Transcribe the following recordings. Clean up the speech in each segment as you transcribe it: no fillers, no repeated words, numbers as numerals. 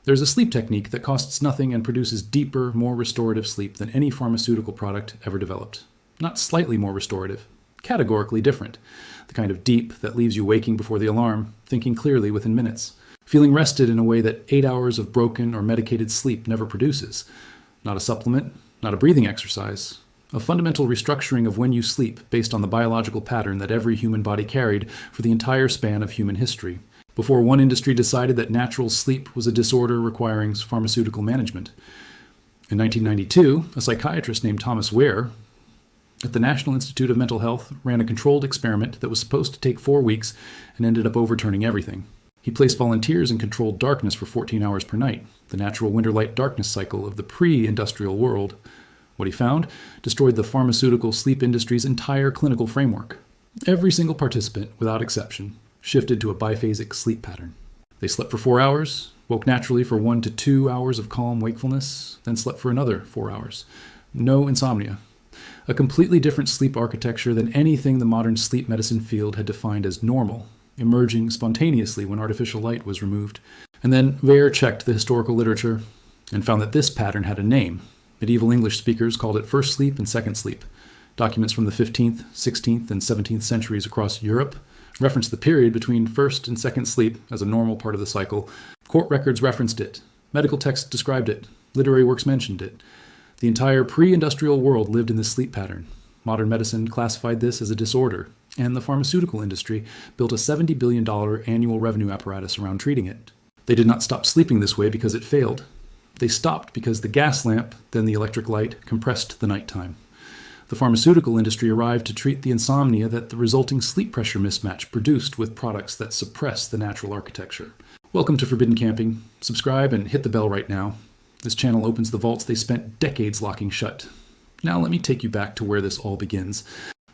There's a sleep technique that costs nothing and produces deeper, more restorative sleep than any pharmaceutical product ever developed. Not slightly more restorative, categorically different. The kind of deep that leaves you waking before the alarm, thinking clearly within minutes, feeling rested in a way that 8 hours of broken or medicated sleep never produces. Not a supplement, not a breathing exercise. A fundamental restructuring of when you sleep based on the biological pattern that every human body carried for the entire span of human history, before one industry decided that natural sleep was a disorder requiring pharmaceutical management. In 1992, a psychiatrist named Thomas Ware at the National Institute of Mental Health ran a controlled experiment that was supposed to take 4 weeks and ended up overturning everything. He placed volunteers in controlled darkness for 14 hours per night, the natural winter-light darkness cycle of the pre-industrial world. What he found destroyed the pharmaceutical sleep industry's entire clinical framework. Every single participant, without exception, shifted to a biphasic sleep pattern. They slept for 4 hours, woke naturally for 1 to 2 hours of calm wakefulness, then slept for another 4 hours. No insomnia. A completely different sleep architecture than anything the modern sleep medicine field had defined as normal, emerging spontaneously when artificial light was removed. And then Ware checked the historical literature and found that this pattern had a name. Medieval English speakers called it first sleep and second sleep. Documents from the 15th, 16th, and 17th centuries across Europe reference the period between first and second sleep as a normal part of the cycle. Court records referenced it. Medical texts described it. Literary works mentioned it. The entire pre-industrial world lived in this sleep pattern. Modern medicine classified this as a disorder, and the pharmaceutical industry built a $70 billion annual revenue apparatus around treating it. They did not stop sleeping this way because it failed. They stopped because the gas lamp, then the electric light, compressed the nighttime. The pharmaceutical industry arrived to treat the insomnia that the resulting sleep pressure mismatch produced with products that suppress the natural architecture. Welcome to Forbidden Camping. Subscribe and hit the bell right now. This channel opens the vaults they spent decades locking shut. Now let me take you back to where this all begins.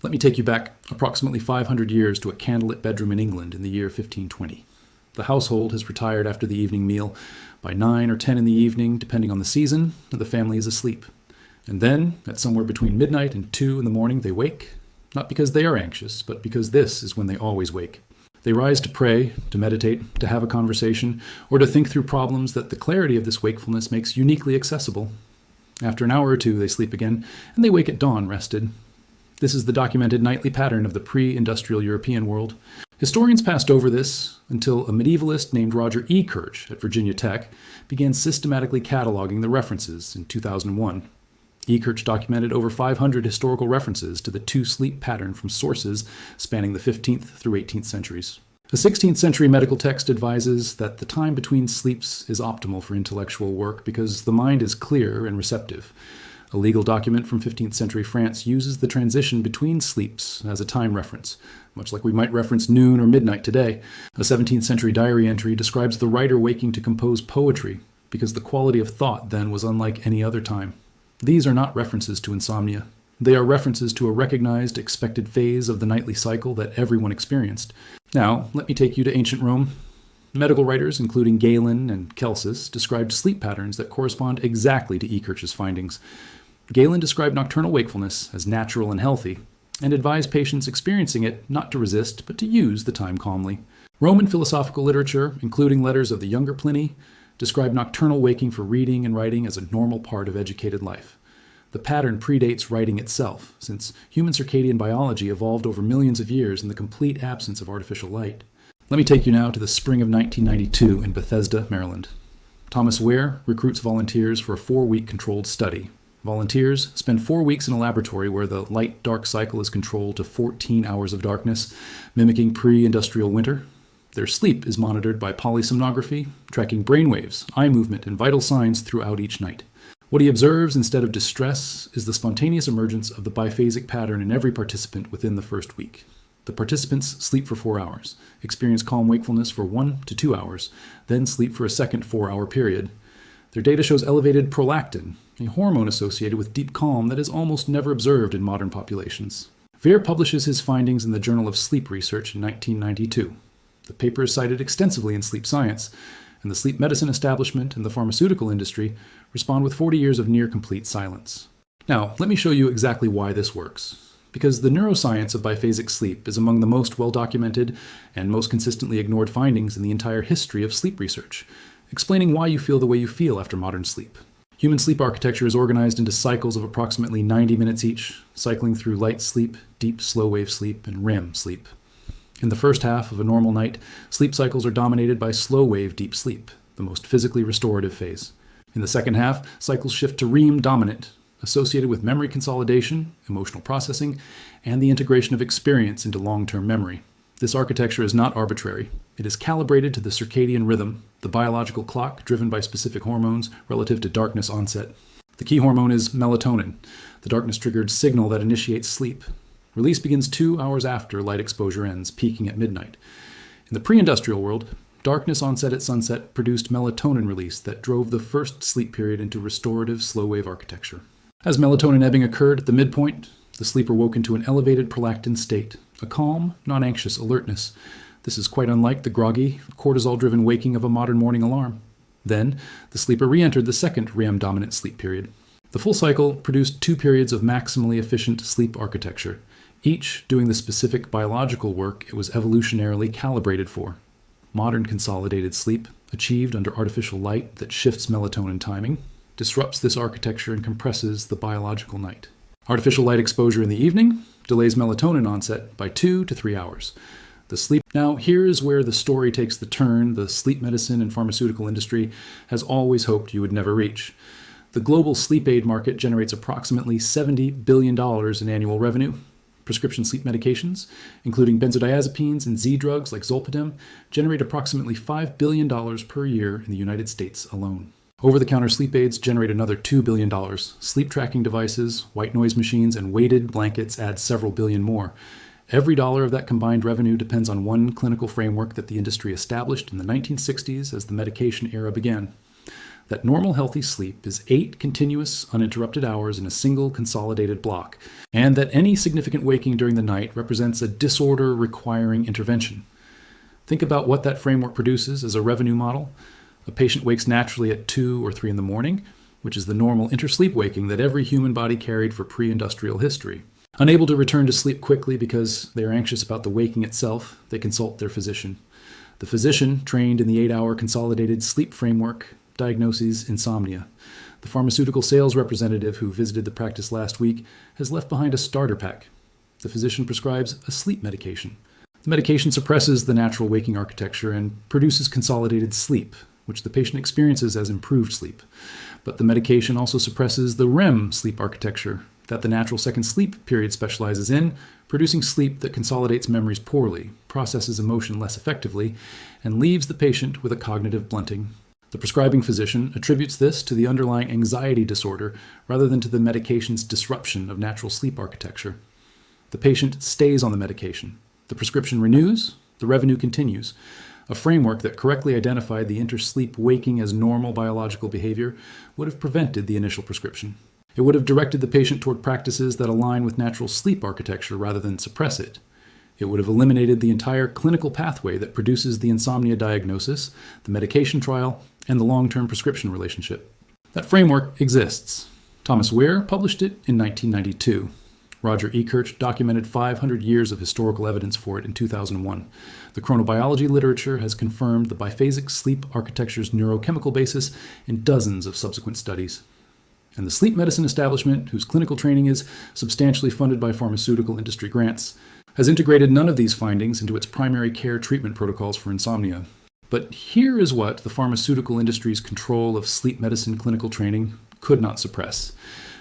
Let me take you back approximately 500 years to a candlelit bedroom in England in the year 1520. The household has retired after the evening meal. By 9 or 10 in the evening, depending on the season, the family is asleep. And then, at somewhere between midnight and 2 in the morning, they wake, not because they are anxious, but because this is when they always wake. They rise to pray, to meditate, to have a conversation, or to think through problems that the clarity of this wakefulness makes uniquely accessible. After an hour or two, they sleep again, and they wake at dawn rested. This is the documented nightly pattern of the pre-industrial European world. Historians passed over this until a medievalist named Roger E. Kirch at Virginia Tech began systematically cataloging the references in 2001. E. Kirch documented over 500 historical references to the two-sleep pattern from sources spanning the 15th through 18th centuries. A 16th century medical text advises that the time between sleeps is optimal for intellectual work because the mind is clear and receptive. A legal document from 15th century France uses the transition between sleeps as a time reference, much like we might reference noon or midnight today. A 17th century diary entry describes the writer waking to compose poetry because the quality of thought then was unlike any other time. These are not references to insomnia. They are references to a recognized, expected phase of the nightly cycle that everyone experienced. Now, let me take you to ancient Rome. Medical writers, including Galen and Celsus, described sleep patterns that correspond exactly to E. Kirch's findings. Galen described nocturnal wakefulness as natural and healthy, and advised patients experiencing it not to resist, but to use the time calmly. Roman philosophical literature, including letters of the younger Pliny, described nocturnal waking for reading and writing as a normal part of educated life. The pattern predates writing itself, since human circadian biology evolved over millions of years in the complete absence of artificial light. Let me take you now to the spring of 1992 in Bethesda, Maryland. Thomas Ware recruits volunteers for a 4-week controlled study. Volunteers spend 4 weeks in a laboratory where the light-dark cycle is controlled to 14 hours of darkness, mimicking pre-industrial winter. Their sleep is monitored by polysomnography, tracking brainwaves, eye movement, and vital signs throughout each night. What he observes instead of distress is the spontaneous emergence of the biphasic pattern in every participant within the first week. The participants sleep for 4 hours, experience calm wakefulness for 1 to 2 hours, then sleep for a second 4-hour period. Their data shows elevated prolactin, a hormone associated with deep calm that is almost never observed in modern populations. Ware publishes his findings in the Journal of Sleep Research in 1992. The paper is cited extensively in sleep science, and the sleep medicine establishment and the pharmaceutical industry respond with 40 years of near-complete silence. Now, let me show you exactly why this works. Because the neuroscience of biphasic sleep is among the most well-documented and most consistently ignored findings in the entire history of sleep research. explaining why you feel the way you feel after modern sleep. Human sleep architecture is organized into cycles of approximately 90 minutes each, cycling through light sleep, deep slow-wave sleep, and REM sleep. In the first half of a normal night, sleep cycles are dominated by slow-wave deep sleep, the most physically restorative phase. In the second half, cycles shift to REM dominant, associated with memory consolidation, emotional processing, and the integration of experience into long-term memory. This architecture is not arbitrary. It is calibrated to the circadian rhythm, the biological clock driven by specific hormones relative to darkness onset. The key hormone is melatonin, the darkness-triggered signal that initiates sleep. Release begins 2 hours after light exposure ends, peaking at midnight. In the pre-industrial world, darkness onset at sunset produced melatonin release that drove the first sleep period into restorative slow-wave architecture. As melatonin ebbing occurred at the midpoint, the sleeper woke into an elevated prolactin state, a calm, non-anxious alertness. This is quite unlike the groggy, cortisol-driven waking of a modern morning alarm. Then, the sleeper re-entered the second REM-dominant sleep period. The full cycle produced 2 periods of maximally efficient sleep architecture, each doing the specific biological work it was evolutionarily calibrated for. Modern consolidated sleep, achieved under artificial light that shifts melatonin timing, disrupts this architecture and compresses the biological night. Artificial light exposure in the evening delays melatonin onset by 2 to 3 hours. Now, here is where the story takes the turn the sleep medicine and pharmaceutical industry has always hoped you would never reach. The global sleep aid market generates approximately $70 billion in annual revenue. Prescription sleep medications, including benzodiazepines and Z-drugs like Zolpidem, generate approximately $5 billion per year in the United States alone. Over-the-counter sleep aids generate another $2 billion. Sleep tracking devices, white noise machines, and weighted blankets add several billion more. Every dollar of that combined revenue depends on one clinical framework that the industry established in the 1960s as the medication era began. That normal healthy sleep is 8 continuous, uninterrupted hours in a single consolidated block, and that any significant waking during the night represents a disorder requiring intervention. Think about what that framework produces as a revenue model. A patient wakes naturally at 2 or 3 in the morning, which is the normal intersleep waking that every human body carried for pre-industrial history. Unable to return to sleep quickly because they are anxious about the waking itself, they consult their physician. The physician, trained in the 8-hour consolidated sleep framework, diagnoses insomnia. The pharmaceutical sales representative who visited the practice last week has left behind a starter pack. The physician prescribes a sleep medication. The medication suppresses the natural waking architecture and produces consolidated sleep, which the patient experiences as improved sleep. But the medication also suppresses the REM sleep architecture that the natural second sleep period specializes in, producing sleep that consolidates memories poorly, processes emotion less effectively, and leaves the patient with a cognitive blunting. The prescribing physician attributes this to the underlying anxiety disorder rather than to the medication's disruption of natural sleep architecture. The patient stays on the medication. The prescription renews, the revenue continues. A framework that correctly identified the intersleep waking as normal biological behavior would have prevented the initial prescription. It would have directed the patient toward practices that align with natural sleep architecture rather than suppress it. It would have eliminated the entire clinical pathway that produces the insomnia diagnosis, the medication trial, and the long-term prescription relationship. That framework exists. Thomas Weir published it in 1992. Roger Ekirch documented 500 years of historical evidence for it in 2001. The chronobiology literature has confirmed the biphasic sleep architecture's neurochemical basis in dozens of subsequent studies. And the sleep medicine establishment, whose clinical training is substantially funded by pharmaceutical industry grants, has integrated none of these findings into its primary care treatment protocols for insomnia. But here is what the pharmaceutical industry's control of sleep medicine clinical training could not suppress.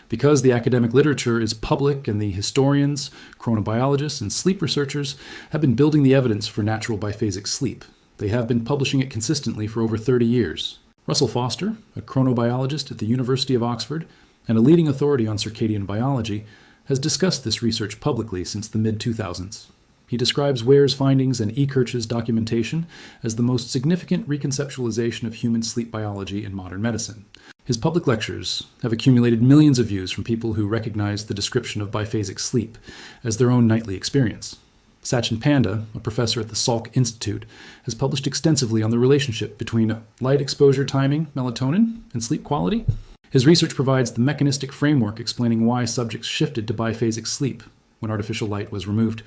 Because the academic literature is public and the historians, chronobiologists, and sleep researchers have been building the evidence for natural biphasic sleep, they have been publishing it consistently for over 30 years. Russell Foster, a chronobiologist at the University of Oxford and a leading authority on circadian biology, has discussed this research publicly since the mid-2000s. He describes Weir's findings and Ekirch's documentation as the most significant reconceptualization of human sleep biology in modern medicine. His public lectures have accumulated millions of views from people who recognize the description of biphasic sleep as their own nightly experience. Sachin Panda, a professor at the Salk Institute, has published extensively on the relationship between light exposure timing, melatonin, and sleep quality. His research provides the mechanistic framework explaining why subjects shifted to biphasic sleep when artificial light was removed.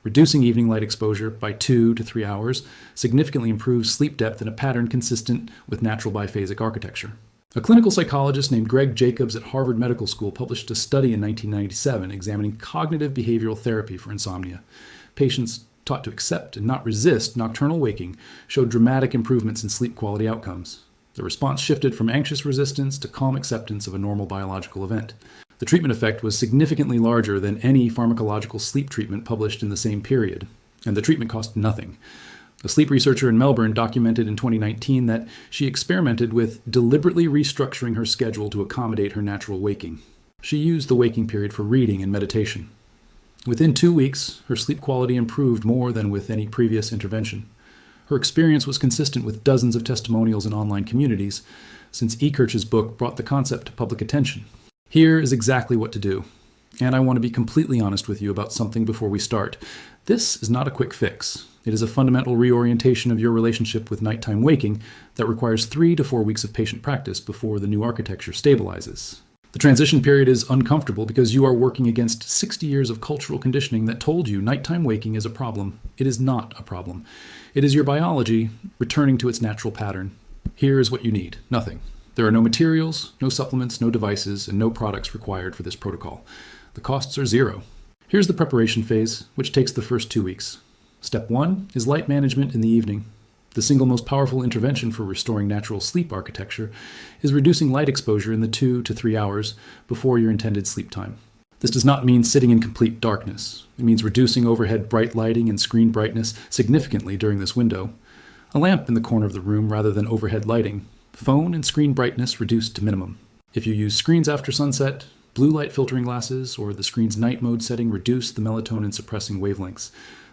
Reducing evening light exposure by 2 to 3 hours significantly improves sleep depth in a pattern consistent with natural biphasic architecture. A clinical psychologist named Greg Jacobs at Harvard Medical School published a study in 1997 examining cognitive behavioral therapy for insomnia. Patients taught to accept and not resist nocturnal waking showed dramatic improvements in sleep quality outcomes. The response shifted from anxious resistance to calm acceptance of a normal biological event. The treatment effect was significantly larger than any pharmacological sleep treatment published in the same period, and the treatment cost nothing. A sleep researcher in Melbourne documented in 2019 that she experimented with deliberately restructuring her schedule to accommodate her natural waking. She used the waking period for reading and meditation. Within 2 weeks, her sleep quality improved more than with any previous intervention. Her experience was consistent with dozens of testimonials in online communities, since Ekirch's book brought the concept to public attention. Here is exactly what to do. And I want to be completely honest with you about something before we start. This is not a quick fix. It is a fundamental reorientation of your relationship with nighttime waking that requires 3 to 4 weeks of patient practice before the new architecture stabilizes. The transition period is uncomfortable because you are working against 60 years of cultural conditioning that told you nighttime waking is a problem. It is not a problem. It is your biology returning to its natural pattern. Here is what you need. Nothing. There are no materials, no supplements, no devices, and no products required for this protocol. The costs are zero. Here's the preparation phase, which takes the first 2 weeks. Step 1 is light management in the evening. The single most powerful intervention for restoring natural sleep architecture is reducing light exposure in the 2 to 3 hours before your intended sleep time. This does not mean sitting in complete darkness. It means reducing overhead bright lighting and screen brightness significantly during this window. A lamp in the corner of the room rather than overhead lighting. Phone and screen brightness reduced to minimum. If you use screens after sunset, blue light filtering glasses, or the screen's night mode setting reduce the melatonin suppressing wavelengths.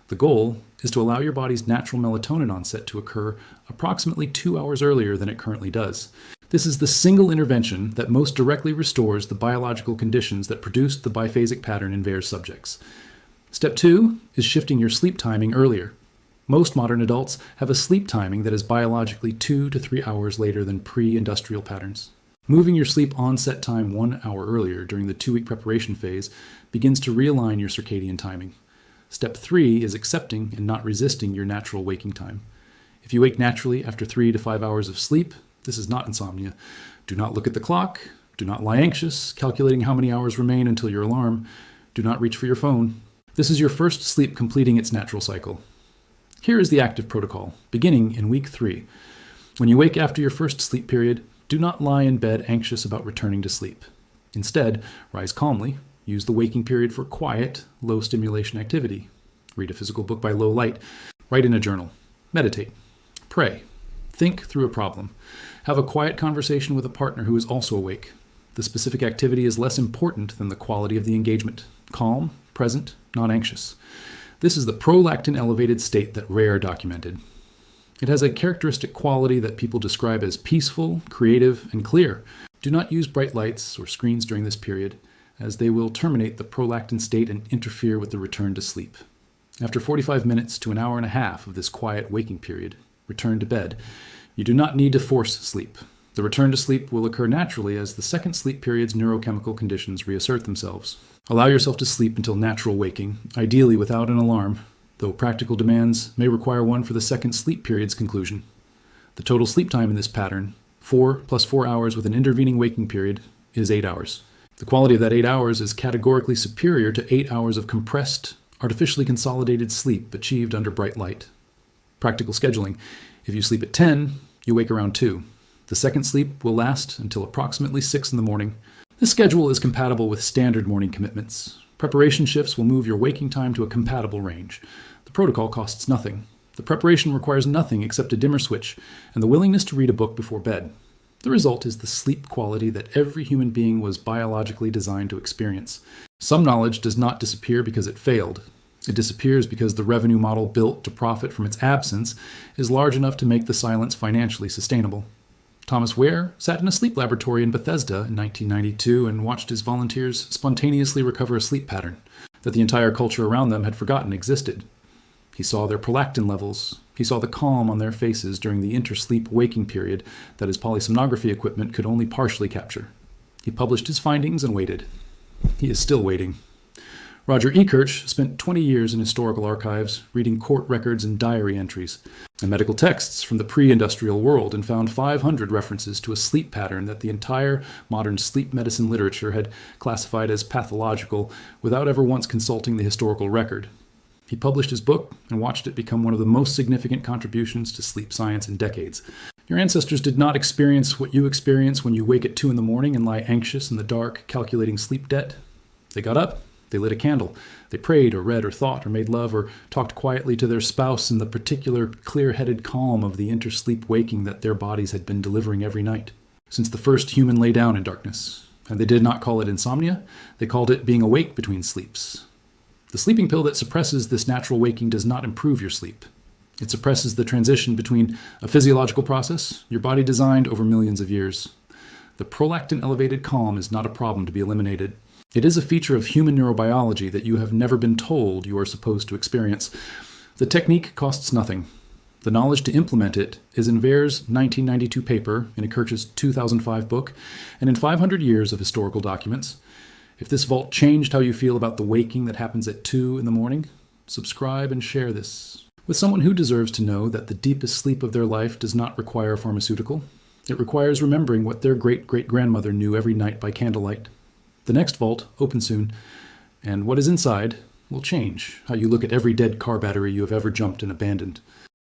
The goal is to allow your body's natural melatonin onset to occur approximately 2 hours earlier than it currently does. This is the single intervention that most directly restores the biological conditions that produced the biphasic pattern in VAERS subjects. Step 2 is shifting your sleep timing earlier. Most modern adults have a sleep timing that is biologically 2 to 3 hours later than pre-industrial patterns. Moving your sleep onset time 1 hour earlier during the 2-week preparation phase begins to realign your circadian timing. Step 3 is accepting and not resisting your natural waking time. If you wake naturally after 3 to 5 hours of sleep, this is not insomnia. Do not look at the clock. Do not lie anxious, calculating how many hours remain until your alarm. Do not reach for your phone. This is your first sleep completing its natural cycle. Here is the active protocol, beginning in week 3. When you wake after your first sleep period, do not lie in bed anxious about returning to sleep. Instead, rise calmly. Use the waking period for quiet, low-stimulation activity. Read a physical book by low light. Write in a journal. Meditate. Pray. Think through a problem. Have a quiet conversation with a partner who is also awake. The specific activity is less important than the quality of the engagement. Calm, present, not anxious. This is the prolactin-elevated state that Rare documented. It has a characteristic quality that people describe as peaceful, creative, and clear. Do not use bright lights or screens during this period, as they will terminate the prolactin state and interfere with the return to sleep. After 45 minutes to an hour and a half of this quiet waking period, return to bed. You do not need to force sleep. The return to sleep will occur naturally as the second sleep period's neurochemical conditions reassert themselves. Allow yourself to sleep until natural waking, ideally without an alarm, though practical demands may require one for the second sleep period's conclusion. The total sleep time in this pattern, 4 plus 4 hours with an intervening waking period, is 8 hours. The quality of that 8 hours is categorically superior to 8 hours of compressed, artificially consolidated sleep achieved under bright light. Practical scheduling. If you sleep at 10, you wake around 2. The second sleep will last until approximately 6 in the morning. This schedule is compatible with standard morning commitments. Preparation shifts will move your waking time to a compatible range. The protocol costs nothing. The preparation requires nothing except a dimmer switch and the willingness to read a book before bed. The result is the sleep quality that every human being was biologically designed to experience. Some knowledge does not disappear because it failed. It disappears because the revenue model built to profit from its absence is large enough to make the silence financially sustainable. Thomas Ware sat in a sleep laboratory in Bethesda in 1992 and watched his volunteers spontaneously recover a sleep pattern that the entire culture around them had forgotten existed. He saw their prolactin levels. He saw the calm on their faces during the intersleep waking period that his polysomnography equipment could only partially capture. He published his findings and waited. He is still waiting. Roger Ekirch spent 20 years in historical archives reading court records and diary entries and medical texts from the pre-industrial world and found 500 references to a sleep pattern that the entire modern sleep medicine literature had classified as pathological without ever once consulting the historical record. He published his book and watched it become one of the most significant contributions to sleep science in decades. Your ancestors did not experience what you experience when you wake at 2 in the morning and lie anxious in the dark, calculating sleep debt. They got up. They lit a candle. They prayed or read or thought or made love or talked quietly to their spouse in the particular clear-headed calm of the intersleep waking that their bodies had been delivering every night since the first human lay down in darkness. And they did not call it insomnia. They called it being awake between sleeps. The sleeping pill that suppresses this natural waking does not improve your sleep. It suppresses the transition between a physiological process your body designed over millions of years. The prolactin-elevated calm is not a problem to be eliminated. It is a feature of human neurobiology that you have never been told you are supposed to experience. The technique costs nothing. The knowledge to implement it is in Wehr's 1992 paper, in Ekirch's 2005 book, and in 500 years of historical documents. If this vault changed how you feel about the waking that happens at 2 in the morning, subscribe and share this with someone who deserves to know that the deepest sleep of their life does not require a pharmaceutical. It requires remembering what their great-great-grandmother knew every night by candlelight. The next vault opens soon, and what is inside will change how you look at every dead car battery you have ever jumped and abandoned.